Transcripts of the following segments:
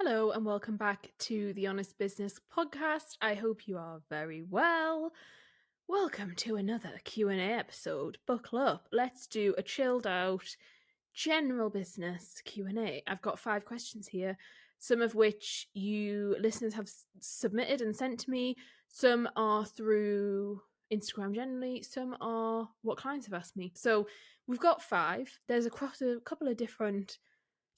Hello and welcome back to the Honest Business podcast. I hope you are very well. Welcome to another Q&A episode. Buckle up. Let's do a chilled out general business Q&A. I've got 5 questions here, some of which you listeners have submitted and sent to me. Some are through Instagram generally, some are what clients have asked me. So we've got 5. There's across a couple of different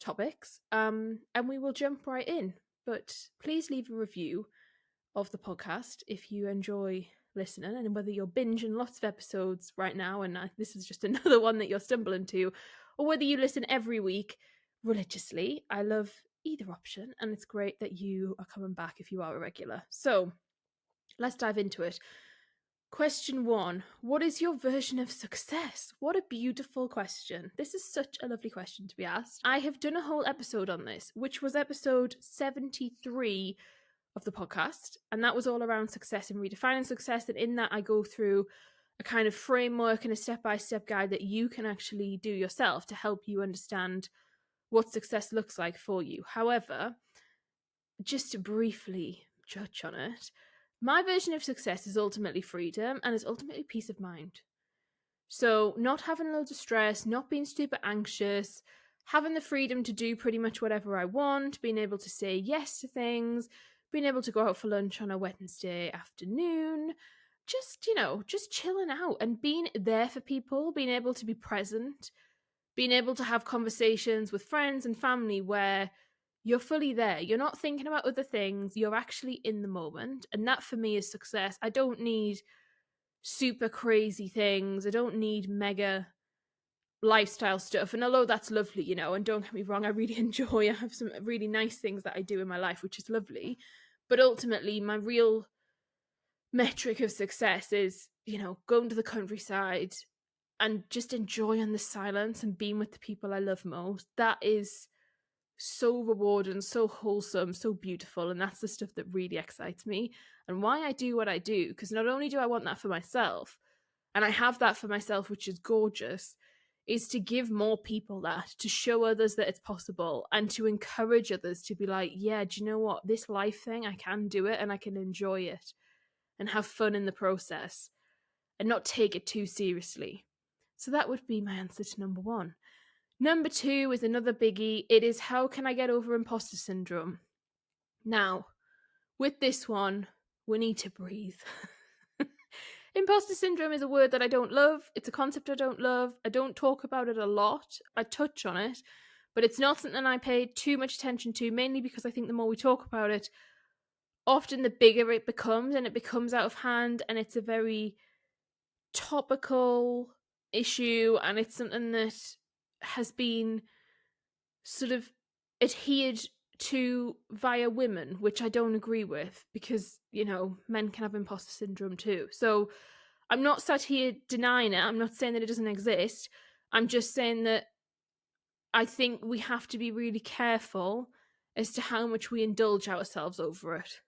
topics, and we will jump right in. But please leave a review of the podcast if you enjoy listening, and whether you're binging lots of episodes right now and this is just another one that you're stumbling to, or whether you listen every week religiously. I love either option, and it's great that you are coming back if you are a regular. So let's dive into it. Question 1. What is your version of success? What a beautiful question. This is such a lovely question to be asked. I have done a whole episode on this, which was episode 73 of the podcast, and that was all around success and redefining success. And in that, I go through a kind of framework and a step-by-step guide that you can actually do yourself to help you understand what success looks like for you. However, just to briefly touch on it, my version of success is ultimately freedom and is ultimately peace of mind. So not having loads of stress, not being super anxious, having the freedom to do pretty much whatever I want, being able to say yes to things, being able to go out for lunch on a Wednesday afternoon, just chilling out and being there for people, being able to be present, being able to have conversations with friends and family where you're fully there. You're not thinking about other things. You're actually in the moment. And that for me is success. I don't need super crazy things. I don't need mega lifestyle stuff. And although that's lovely, and don't get me wrong, I really I have some really nice things that I do in my life, which is lovely. But ultimately, my real metric of success is, going to the countryside and just enjoying the silence and being with the people I love most. That is so rewarding, so wholesome, so beautiful, and that's the stuff that really excites me and why I do what I do. Because not only do I want that for myself, and I have that for myself, which is gorgeous, is to give more people that, to show others that it's possible, and to encourage others to be like, yeah, do you know what, this life thing, I can do it and I can enjoy it and have fun in the process and not take it too seriously. So that would be my answer to number 1. Number 2 is another biggie. It is, how can I get over imposter syndrome? Now, with this one, we need to breathe. Imposter syndrome is a word that I don't love. It's a concept I don't love. I don't talk about it a lot. I touch on it, but it's not something I pay too much attention to, mainly because I think the more we talk about it, often the bigger it becomes, and it becomes out of hand, and it's a very topical issue, and it's something that has been sort of adhered to via women, which I don't agree with, because, men can have imposter syndrome too. So I'm not sat here denying it. I'm not saying that it doesn't exist. I'm just saying that I think we have to be really careful as to how much we indulge ourselves over it.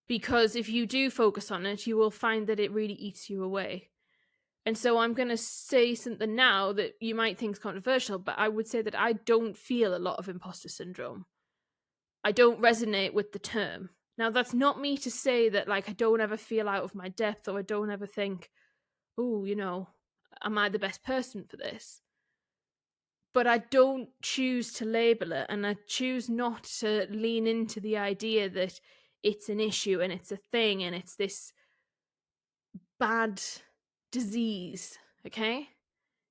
Because if you do focus on it, you will find that it really eats you away. And so I'm going to say something now that you might think is controversial, but I would say that I don't feel a lot of imposter syndrome. I don't resonate with the term. Now, that's not me to say that, I don't ever feel out of my depth, or I don't ever think, oh, am I the best person for this? But I don't choose to label it, and I choose not to lean into the idea that it's an issue and it's a thing and it's this bad disease, okay?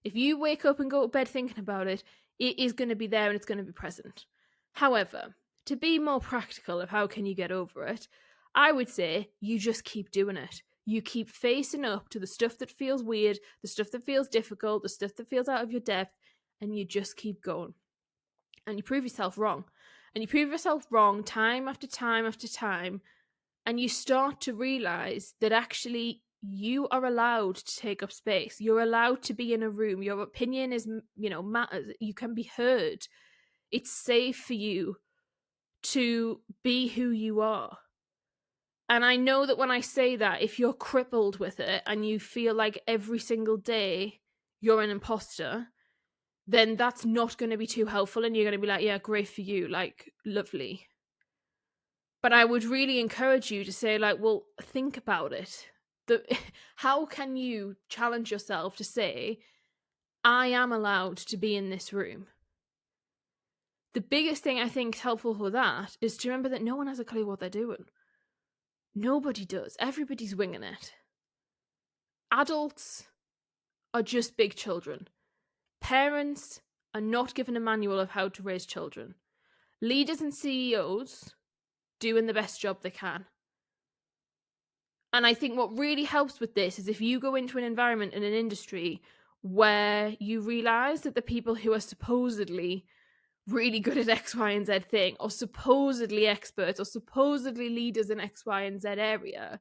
If you wake up and go to bed thinking about it, it is going to be there and it's going to be present. However, to be more practical of how can you get over it, I would say you just keep doing it. You keep facing up to the stuff that feels weird, the stuff that feels difficult, the stuff that feels out of your depth, and you just keep going. And you prove yourself wrong. And you prove yourself wrong time after time after time, and you start to realize that actually you are allowed to take up space. You're allowed to be in a room. Your opinion is, matters. You can be heard. It's safe for you to be who you are. And I know that when I say that, if you're crippled with it and you feel like every single day you're an imposter, then that's not going to be too helpful, and you're going to be like, yeah, great for you, like, lovely. But I would really encourage you to say, like, well, think about it. How can you challenge yourself to say, I am allowed to be in this room? The biggest thing I think is helpful for that is to remember that no one has a clue what they're doing. Nobody does. Everybody's winging it. Adults are just big children. Parents are not given a manual of how to raise children. Leaders and CEOs doing the best job they can. And I think what really helps with this is if you go into an environment in an industry where you realize that the people who are supposedly really good at X, Y, and Z thing, or supposedly experts, or supposedly leaders in X, Y, and Z area,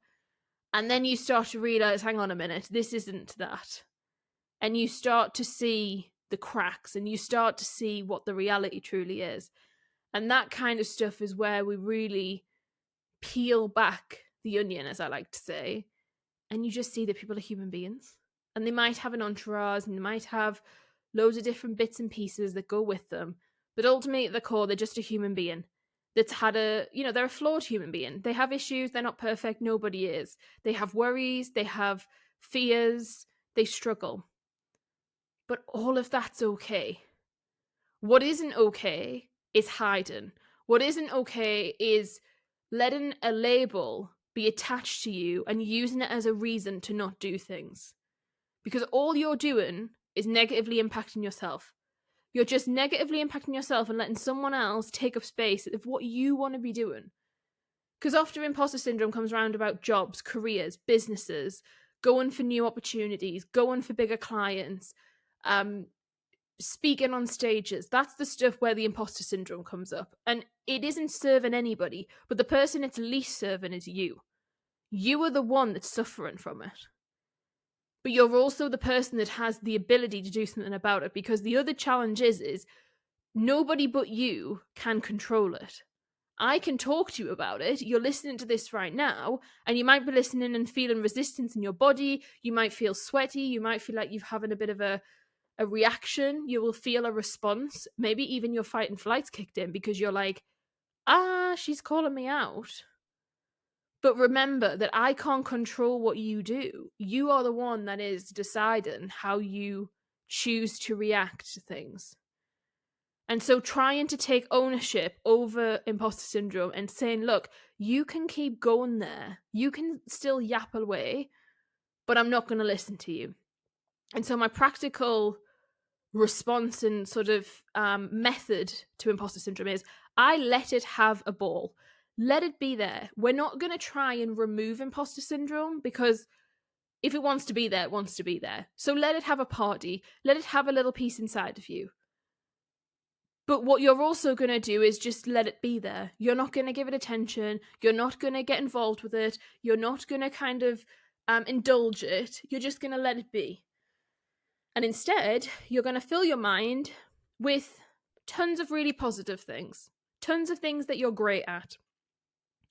and then you start to realize, hang on a minute, this isn't that. And you start to see the cracks, and you start to see what the reality truly is. And that kind of stuff is where we really peel back the onion, as I like to say, and you just see that people are human beings. And they might have an entourage, and they might have loads of different bits and pieces that go with them. But ultimately, at the core, they're just a human being that's had they're a flawed human being. They have issues. They're not perfect. Nobody is. They have worries. They have fears. They struggle. But all of that's okay. What isn't okay is hiding. What isn't okay is letting a label be attached to you and using it as a reason to not do things. Because all you're doing is negatively impacting yourself. You're just negatively impacting yourself and letting someone else take up space of what you want to be doing. Because often imposter syndrome comes around about jobs, careers, businesses, going for new opportunities, going for bigger clients, speaking on stages. That's the stuff where the imposter syndrome comes up. And it isn't serving anybody, but the person it's least serving is you. You are the one that's suffering from it. But you're also the person that has the ability to do something about it, because the other challenge is nobody but you can control it. I can talk to you about it. You're listening to this right now, and you might be listening and feeling resistance in your body. You might feel sweaty. You might feel like you're having a bit of a reaction. You will feel a response. Maybe even your fight and flight's kicked in because you're like, she's calling me out. But remember that I can't control what you do. You are the one that is deciding how you choose to react to things. And so trying to take ownership over imposter syndrome and saying, look, you can keep going there. You can still yap away, but I'm not going to listen to you. And so my practical response and sort of method to imposter syndrome is I let it have a ball. Let it be there. We're not going to try and remove imposter syndrome, because if it wants to be there, it wants to be there. So let it have a party. Let it have a little piece inside of you. But what you're also going to do is just let it be there. You're not going to give it attention. You're not going to get involved with it. You're not going to kind of indulge it. You're just going to let it be. And instead, you're going to fill your mind with tons of really positive things, tons of things that you're great at.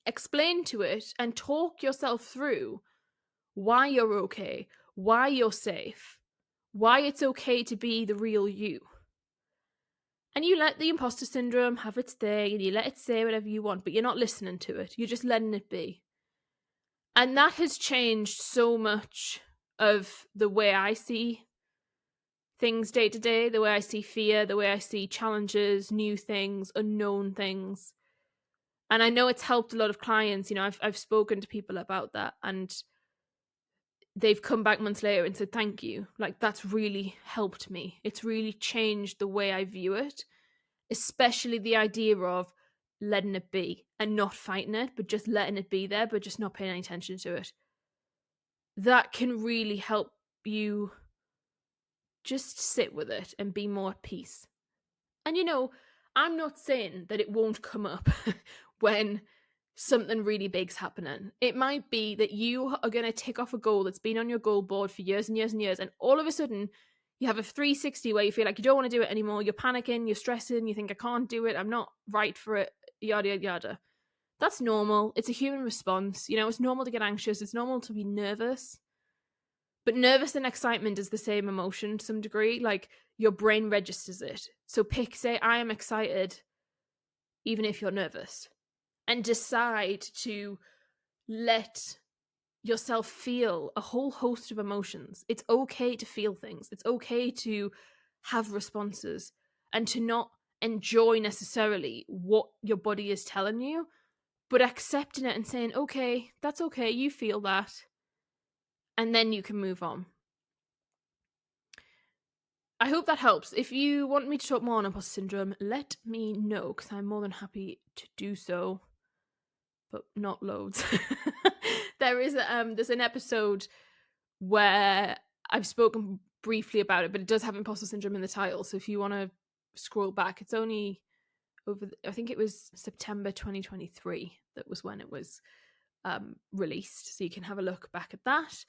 Explain to it and talk yourself through why you're okay, why you're safe, why it's okay to be the real you. And you let the imposter syndrome have its day, and you let it say whatever you want, but you're not listening to it. You're just letting it be. And that has changed so much of the way I see things day to day, the way I see fear, the way I see challenges, new things, unknown things. And I know it's helped a lot of clients. I've spoken to people about that, and they've come back months later and said, thank you. Like, that's really helped me. It's really changed the way I view it, especially the idea of letting it be and not fighting it, but just letting it be there, but just not paying any attention to it. That can really help you just sit with it and be more at peace. And I'm not saying that it won't come up when something really big's happening. It might be that you are going to tick off a goal that's been on your goal board for years and years and years, and all of a sudden you have a 360 where you feel like you don't want to do it anymore. You're panicking, you're stressing, you think, I can't do it, I'm not right for it, yada, yada, yada. That's normal. It's a human response. It's normal to get anxious. It's normal to be nervous. But nervous and excitement is the same emotion to some degree. Like, your brain registers it. So say, I am excited, even if you're nervous, and decide to let yourself feel a whole host of emotions. It's okay to feel things. It's okay to have responses and to not enjoy necessarily what your body is telling you, but accepting it and saying, okay, that's okay, you feel that, and then you can move on. I hope that helps. If you want me to talk more on imposter syndrome, let me know, because I'm more than happy to do so, but not loads. There's an episode where I've spoken briefly about it, but it does have imposter syndrome in the title. So if you want to scroll back, it's only I think it was September 2023 that was when it was released. So you can have a look back at that.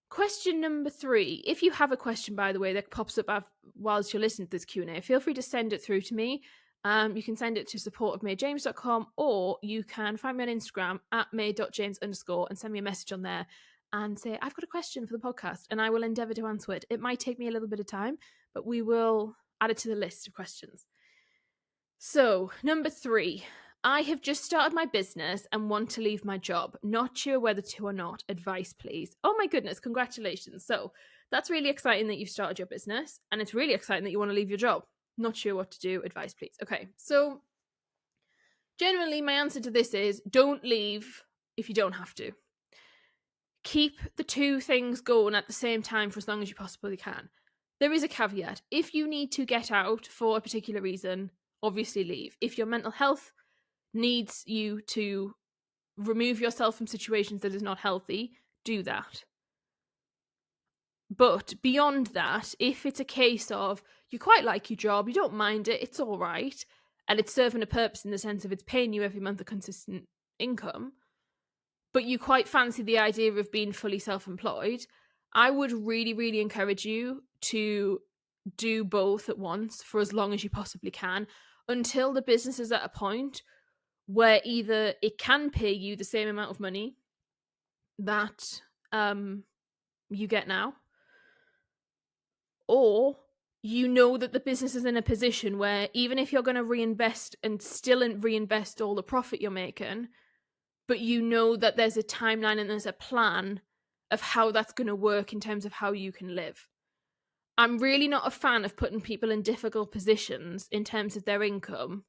Question number 3. If you have a question, by the way, that pops up whilst you're listening to this Q&A, feel free to send it through to me. You can send it to support@mayjames.com, or you can find me on Instagram @may.james_ and send me a message on there and say, I've got a question for the podcast, and I will endeavour to answer it. It might take me a little bit of time, but we will add it to the list of questions. So, number 3. I have just started my business and want to leave my job. Not sure whether to or not. Advice, please. Oh my goodness, congratulations. So, that's really exciting that you've started your business, and it's really exciting that you want to leave your job. Not sure what to do. Advice, please. Okay, so generally my answer to this is don't leave if you don't have to. Keep the two things going at the same time for as long as you possibly can. There is a caveat. If you need to get out for a particular reason, obviously leave. If your mental health needs you to remove yourself from situations that is not healthy, do that. But beyond that, if it's a case of you quite like your job, you don't mind it, it's all right, and it's serving a purpose in the sense of it's paying you every month a consistent income, but you quite fancy the idea of being fully self-employed, I would really, really encourage you to do both at once for as long as you possibly can, until the business is at a point where either it can pay you the same amount of money that you get now, or you know that the business is in a position where even if you're going to reinvest and still reinvest all the profit you're making, but you know that there's a timeline and there's a plan of how that's going to work in terms of how you can live. I'm really not a fan of putting people in difficult positions in terms of their income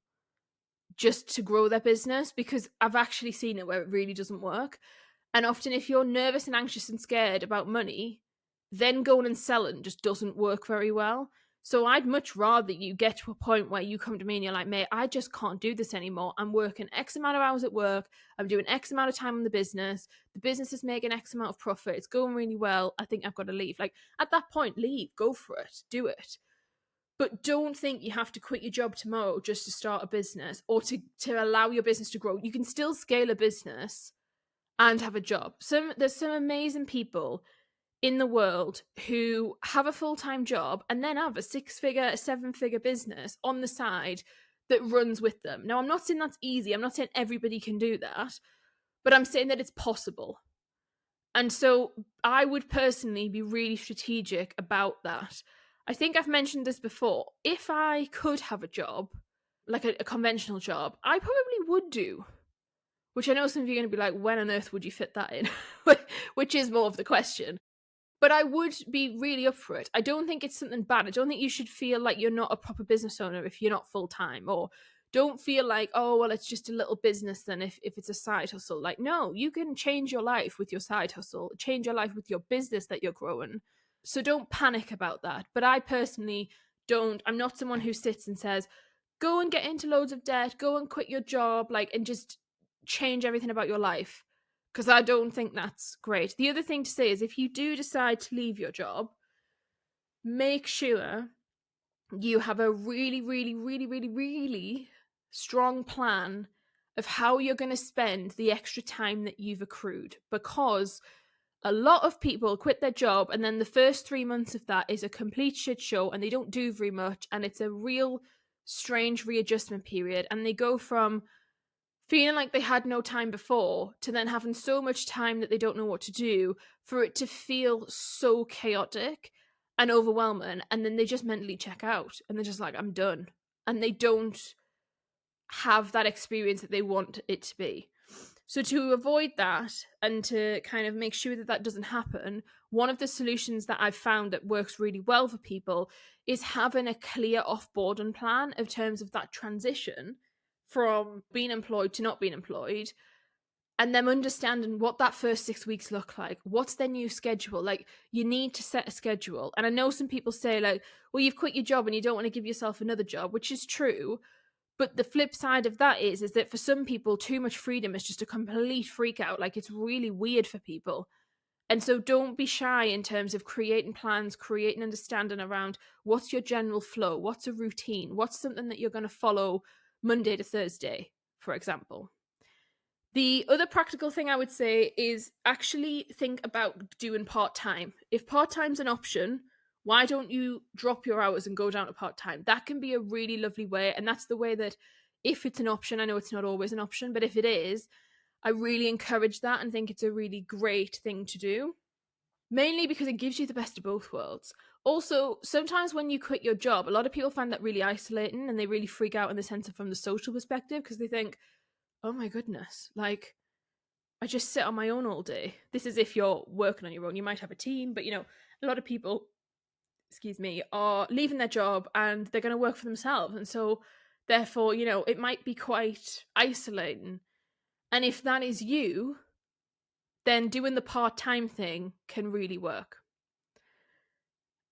just to grow their business, because I've actually seen it where it really doesn't work. And often if you're nervous and anxious and scared about money, then going and selling just doesn't work very well. So I'd much rather you get to a point where you come to me and you're like, mate, I just can't do this anymore. I'm working X amount of hours at work. I'm doing X amount of time in the business. The business is making X amount of profit. It's going really well. I think I've got to leave. Like, at that point, leave. Go for it. Do it. But don't think you have to quit your job tomorrow just to start a business or to allow your business to grow. You can still scale a business and have a job. There's some amazing people in the world who have a full-time job and then have a 6-figure, a 7-figure business on the side that runs with them. Now, I'm not saying that's easy. I'm not saying everybody can do that, but I'm saying that it's possible. And so I would personally be really strategic about that. I think I've mentioned this before. If I could have a job, like a conventional job, I probably would do. Which I know some of you are going to be like, when on earth would you fit that in? Which is more of the question. But I would be really up for it. I don't think it's something bad. I don't think you should feel like you're not a proper business owner if you're not full-time, or don't feel like, oh, well, it's just a little business then if it's a side hustle. Like, no, you can change your life with your side hustle, change your life with your business that you're growing. So don't panic about that. But I personally don't. I'm not someone who sits and says, go and get into loads of debt, go and quit your job, like, and just change everything about your life, because I don't think that's great. The other thing to say is if you do decide to leave your job, make sure you have a really, really, really, really, really strong plan of how you're going to spend the extra time that you've accrued, because a lot of people quit their job and then the first 3 months of that is a complete shit show and they don't do very much, and it's a real strange readjustment period, and they go from feeling like they had no time before to then having so much time that they don't know what to do, for it to feel so chaotic and overwhelming, and then they just mentally check out and they're just like, I'm done. And they don't have that experience that they want it to be. So to avoid that and to kind of make sure that that doesn't happen, one of the solutions that I've found that works really well for people is having a clear off-boarding plan in terms of that transition from being employed to not being employed, and them understanding what that first 6 weeks look like. What's their new schedule? Like, you need to set a schedule. And I know some people say, like, well, you've quit your job and you don't want to give yourself another job, which is true. But the flip side of that is that for some people, too much freedom is just a complete freak out. Like, it's really weird for people. And so don't be shy in terms of creating plans, creating understanding around what's your general flow, what's a routine, what's something that you're going to follow Monday to Thursday, for example. The other practical thing I would say is actually think about doing part-time. If part-time's an option, why don't you drop your hours and go down to part-time? That can be a really lovely way, and that's the way that, if it's an option, I know it's not always an option, but if it is, I really encourage that and think it's a really great thing to do. Mainly because it gives you the best of both worlds. Also, sometimes when you quit your job, a lot of people find that really isolating and they really freak out in the sense of from the social perspective, because they think, oh my goodness, like, I just sit on my own all day. This is if you're working on your own. You might have a team, but a lot of people, are leaving their job and they're going to work for themselves. And so therefore, it might be quite isolating. And if that is you, then doing the part-time thing can really work.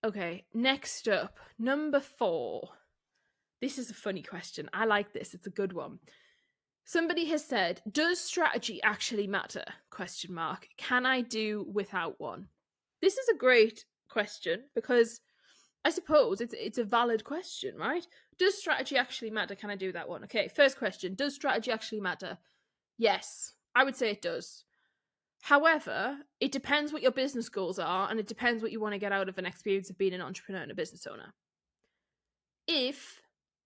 Okay, next up, number 4. This is a funny question. I like this. It's a good one. Somebody has said, does strategy actually matter? ? Can I do without one? This is a great question because I suppose it's a valid question, right? Does strategy actually matter? Can I do that one? Okay, first question. Does strategy actually matter? Yes, I would say it does. However, it depends what your business goals are, and it depends what you want to get out of an experience of being an entrepreneur and a business owner. And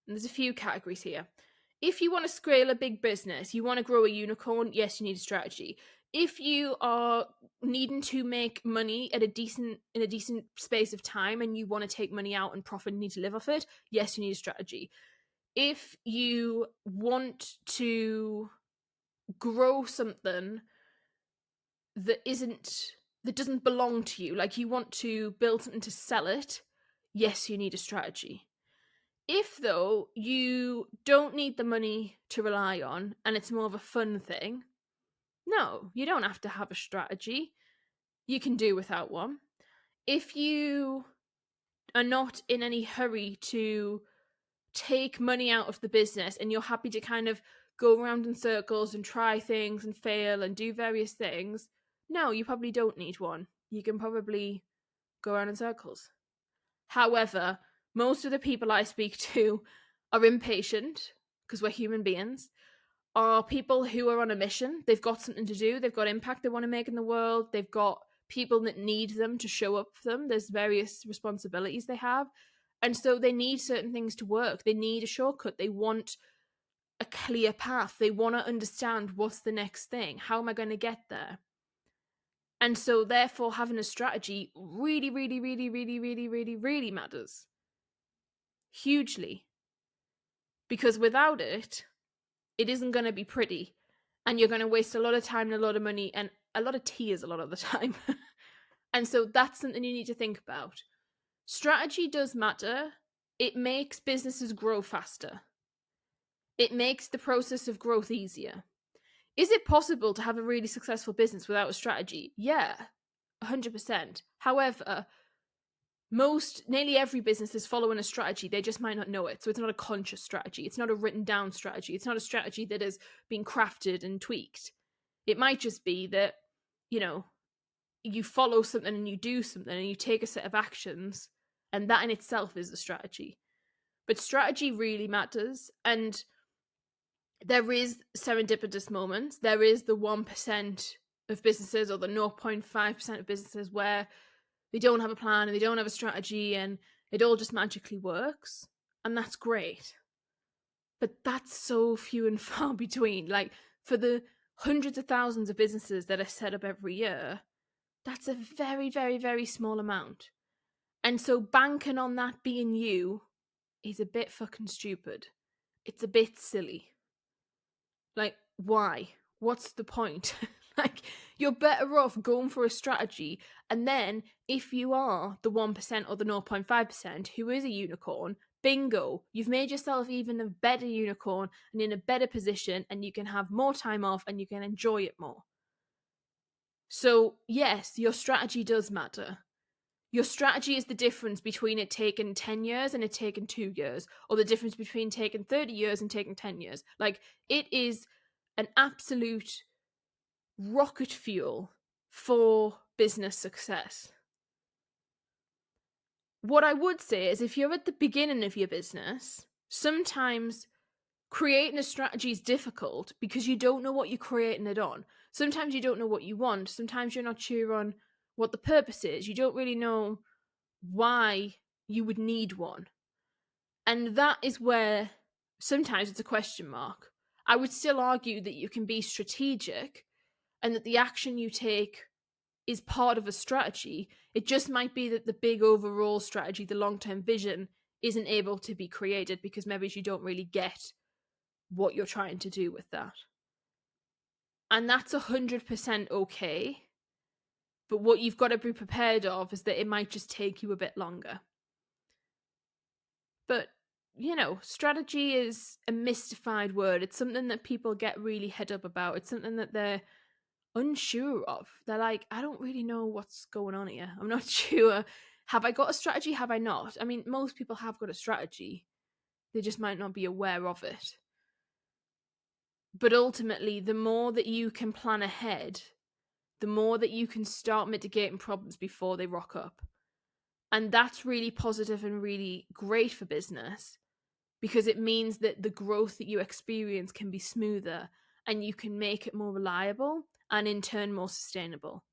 there's a few categories here. If you want to scale a big business, you want to grow a unicorn, yes, you need a strategy. If you are needing to make money in a decent space of time and you want to take money out and profit and need to live off it, yes, you need a strategy. If you want to grow something that doesn't belong to you, like you want to build something to sell it, yes, you need a strategy. If, though, you don't need the money to rely on and it's more of a fun thing, no, you don't have to have a strategy. You can do without one. If you are not in any hurry to take money out of the business and you're happy to kind of go around in circles and try things and fail and do various things, no, you probably don't need one. You can probably go around in circles. However, most of the people I speak to are impatient, because we're human beings, are people who are on a mission. They've got something to do. They've got impact they want to make in the world. They've got people that need them to show up for them. There's various responsibilities they have. And so they need certain things to work. They need a shortcut. They want a clear path. They want to understand what's the next thing. How am I going to get there? And so therefore having a strategy really, really, really, really, really, really, really matters. Hugely. Because without it, it isn't going to be pretty. And you're going to waste a lot of time and a lot of money and a lot of tears a lot of the time. And so that's something you need to think about. Strategy does matter. It makes businesses grow faster. It makes the process of growth easier. Is it possible to have a really successful business without a strategy? Yeah, 100%. However, nearly every business is following a strategy. They just might not know it. So it's not a conscious strategy. It's not a written down strategy. It's not a strategy that has been crafted and tweaked. It might just be that, you follow something and you do something and you take a set of actions, and that in itself is a strategy. But strategy really matters. And there is serendipitous moments. There is the 1% of businesses or the 0.5% of businesses where they don't have a plan and they don't have a strategy and it all just magically works. And that's great. But that's so few and far between. Like, for the hundreds of thousands of businesses that are set up every year, that's a very, very, very small amount. And so banking on that being you is a bit fucking stupid. It's a bit silly. Like, why? What's the point? Like, you're better off going for a strategy, and then if you are the 1% or the 0.5% who is a unicorn, bingo, you've made yourself even a better unicorn and in a better position, and you can have more time off and you can enjoy it more. So, yes, your strategy does matter. Your strategy is the difference between it taking 10 years and it taking 2 years, or the difference between taking 30 years and taking 10 years. Like, it is an absolute rocket fuel for business success. What I would say is, if you're at the beginning of your business, sometimes creating a strategy is difficult because you don't know what you're creating it on. Sometimes you don't know what you want. Sometimes you're not sure on what the purpose is. You don't really know why you would need one. And that is where sometimes it's a question mark. I would still argue that you can be strategic and that the action you take is part of a strategy. It just might be that the big overall strategy, the long-term vision, isn't able to be created because maybe you don't really get what you're trying to do with that. And that's 100% okay. But what you've got to be prepared of is that it might just take you a bit longer. But, you know, strategy is a mystified word. It's something that people get really head up about. It's something that they're unsure of. They're like, I don't really know what's going on here. I'm not sure. Have I got a strategy? Have I not? I mean, most people have got a strategy. They just might not be aware of it. But ultimately, the more that you can plan ahead, the more that you can start mitigating problems before they rock up. And that's really positive and really great for business, because it means that the growth that you experience can be smoother and you can make it more reliable and in turn more sustainable.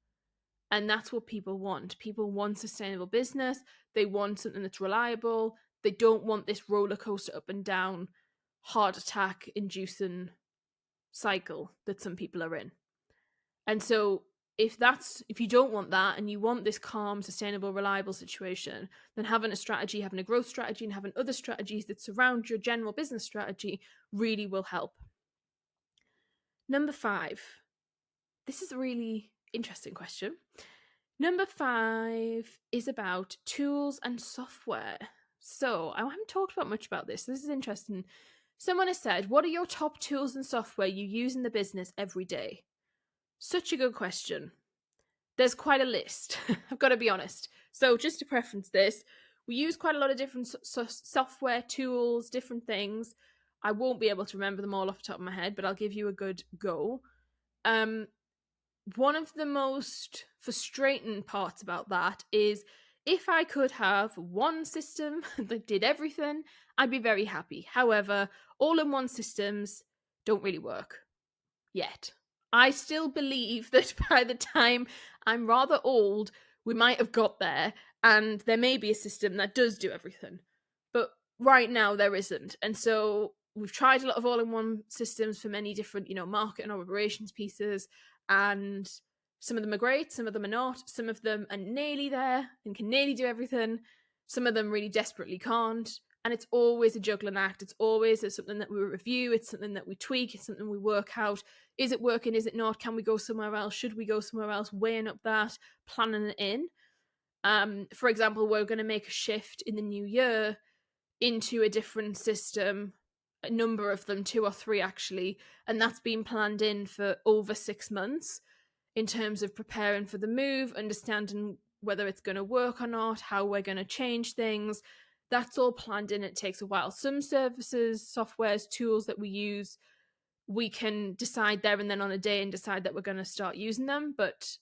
And that's what people want. People want sustainable business. They want something that's reliable. They don't want this roller coaster up and down, heart attack inducing cycle that some people are in. And so if you don't want that and you want this calm, sustainable, reliable situation, then having a strategy, having a growth strategy, and having other strategies that surround your general business strategy really will help. Number 5. This is a really interesting question. Number 5 is about tools and software. So I haven't talked about much about this. This is interesting. Someone has said, what are your top tools and software you use in the business every day? Such a good question. There's quite a list. I've got to be honest. So just to preference this, we use quite a lot of different software tools, different things. I won't be able to remember them all off the top of my head, but I'll give you a good go. One of the most frustrating parts about that is, if I could have one system that did everything, I'd be very happy. However, all-in-one systems don't really work yet. I still believe that by the time I'm rather old, we might have got there, and there may be a system that does do everything. But right now, there isn't. And so we've tried a lot of all-in-one systems for many different, market and operations pieces, and some of them are great, some of them are not. Some of them are nearly there and can nearly do everything. Some of them really desperately can't. And it's always a juggling act. It's always something that we review. It's something that we tweak. It's something we work out. Is it working? Is it not? Can we go somewhere else? Should we go somewhere else? Weighing up that, planning it in. For example, we're going to make a shift in the new year into a different system, a number of them, 2 or 3 actually, and that's been planned in for over 6 months in terms of preparing for the move, understanding whether it's going to work or not, how we're going to change things. That's all planned in. It takes a while. Some services, softwares, tools that we use, we can decide there and then on a day and decide that we're going to start using them, but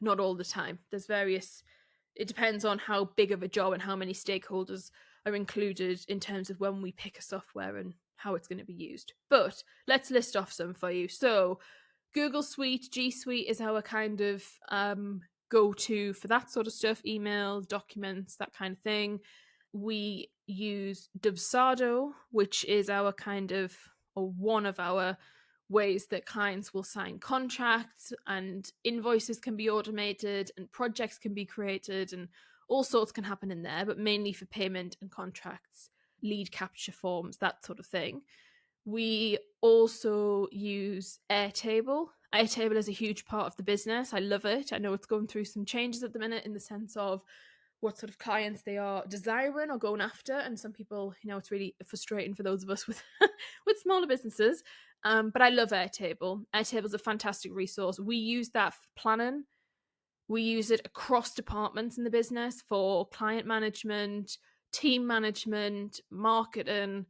not all the time. It depends on how big of a job and how many stakeholders are included in terms of when we pick a software and how it's going to be used. But let's list off some for you. So Google Suite, G Suite is our kind of go-to for that sort of stuff, email, documents, that kind of thing. we use Dubsado, which is our kind of, or one of our ways that clients will sign contracts and invoices can be automated and projects can be created and all sorts can happen in there, but mainly for payment and contracts, lead capture forms, that sort of thing. We also use Airtable. Airtable is a huge part of the business. I love it. I know it's going through some changes at the minute in the sense of what sort of clients they are desiring or going after. And some people, it's really frustrating for those of us with with smaller businesses. But I love Airtable. Airtable is a fantastic resource. We use that for planning. We use it across departments in the business for client management, team management, marketing,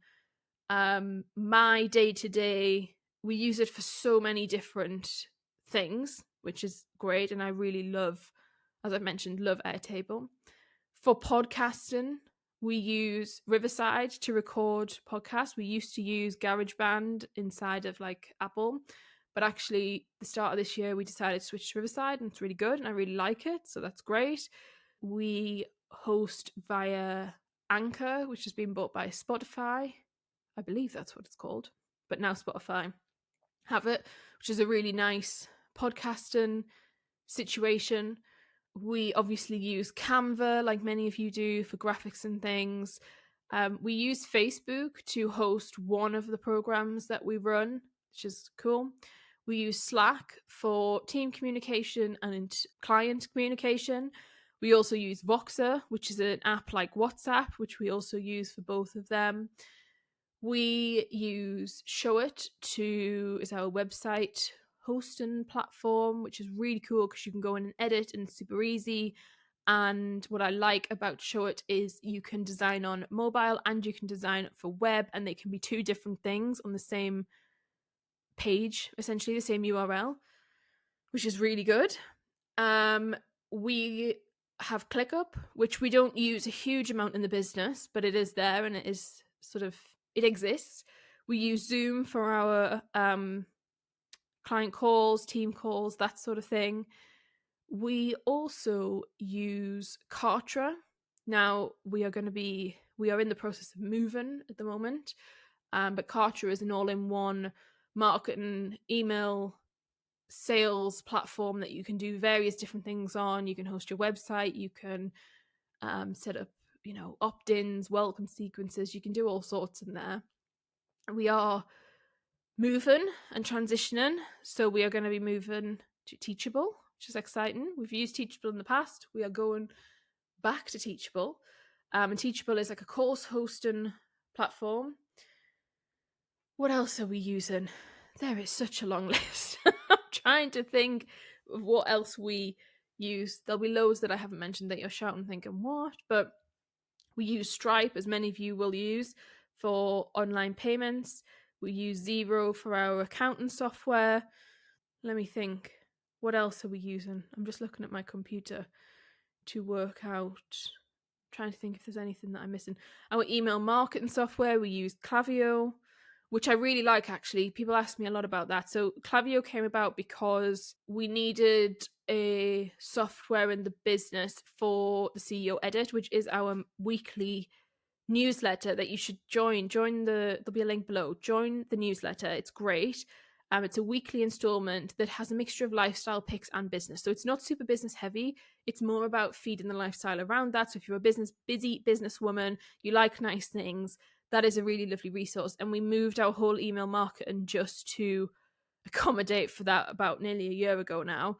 my day to day. We use it for so many different things, which is great. And I really love, as I've mentioned, love Airtable. For podcasting, we use Riverside to record podcasts. We used to use GarageBand inside of like Apple, but actually the start of this year we decided to switch to Riverside and it's really good and I really like it, so that's great. We host via Anchor, which has been bought by Spotify. I believe that's what it's called, but now Spotify have it, which is a really nice podcasting situation. We obviously use Canva, like many of you do, for graphics and things. We use Facebook to host one of the programs that we run, which is cool. We use Slack for team communication and client communication. We also use Voxer, which is an app like WhatsApp, which we also use for both of them. We use Showit is our website hosting platform, which is really cool because you can go in and edit and it's super easy. And what I like about Showit is you can design on mobile and you can design for web, and they can be two different things on the same page, essentially the same URL, which is really good. We have ClickUp, which we don't use a huge amount in the business, but it is there and it is it exists. We use Zoom for our client calls, team calls, that sort of thing. We also use Kartra. Now we are in the process of moving at the moment, but Kartra is an all-in-one marketing, email, sales platform that you can do various different things on. You can host your website, you can set up, opt-ins, welcome sequences, you can do all sorts in there. We are moving and transitioning, so we are going to be moving to Teachable, which is exciting. We've used Teachable in the past. We are going back to Teachable, and Teachable is like a course hosting platform. What else are we using? There is such a long list. I'm trying to think of what else we use. There'll be loads that I haven't mentioned that you're shouting thinking, what? But we use Stripe, as many of you will use, for online payments. We use Xero for our accounting software. Let me think. What else are we using? I'm just looking at my computer to work out, trying to think if there's anything that I'm missing. Our email marketing software, we use Klaviyo, which I really like, actually. People ask me a lot about that. So Klaviyo came about because we needed a software in the business for the CEO Edit, which is our weekly newsletter that you should join. There'll be a link below. Join the newsletter. It's great. It's a weekly installment that has a mixture of lifestyle picks and business. So it's not super business heavy. It's more about feeding the lifestyle around that. So if you're a busy businesswoman, you like nice things, that is a really lovely resource. And we moved our whole email marketing just to accommodate for that about nearly a year ago now.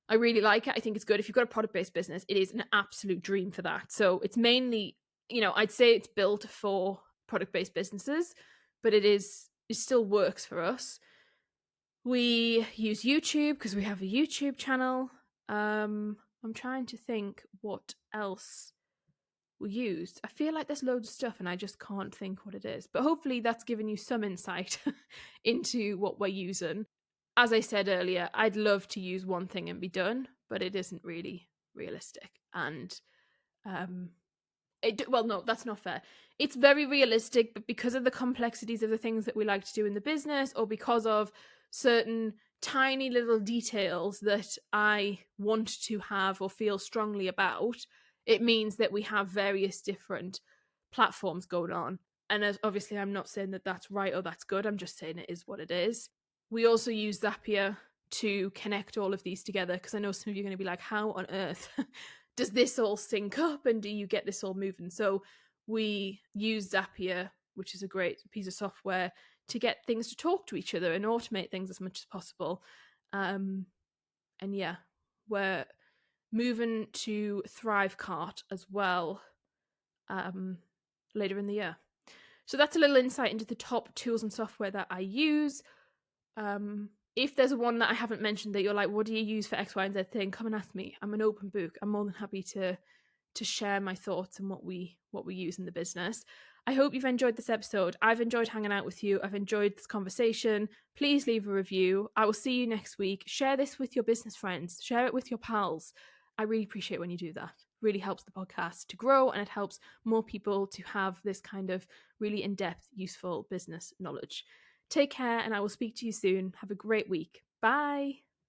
I really like it. I think it's good. If you've got a product-based business, it is an absolute dream for that. So it's mainly, I'd say it's built for product-based businesses, but it still works for us. We use YouTube because we have a YouTube channel. I'm trying to think what else we used. I feel like there's loads of stuff and I just can't think what it is. But hopefully that's given you some insight into what we're using. As I said earlier, I'd love to use one thing and be done, but it isn't really realistic. And no, that's not fair. It's very realistic, but because of the complexities of the things that we like to do in the business, or because of certain tiny little details that I want to have or feel strongly about, it means that we have various different platforms going on. And as obviously, I'm not saying that that's right or that's good. I'm just saying it is what it is. We also use Zapier to connect all of these together, because I know some of you are going to be like, how on earth does this all sync up and do you get this all moving? So we use Zapier, which is a great piece of software, to get things to talk to each other and automate things as much as possible. And yeah, we're moving to Thrivecart as well later in the year. So that's a little insight into the top tools and software that I use. If there's one that I haven't mentioned that you're like, what do you use for X, Y, and Z thing? Come and ask me. I'm an open book. I'm more than happy to share my thoughts and what we use in the business. I hope you've enjoyed this episode. I've enjoyed hanging out with you. I've enjoyed this conversation. Please leave a review. I will see you next week. Share this with your business friends. Share it with your pals. I really appreciate when you do that. It really helps the podcast to grow, and it helps more people to have this kind of really in-depth, useful business knowledge. Take care, and I will speak to you soon. Have a great week. Bye.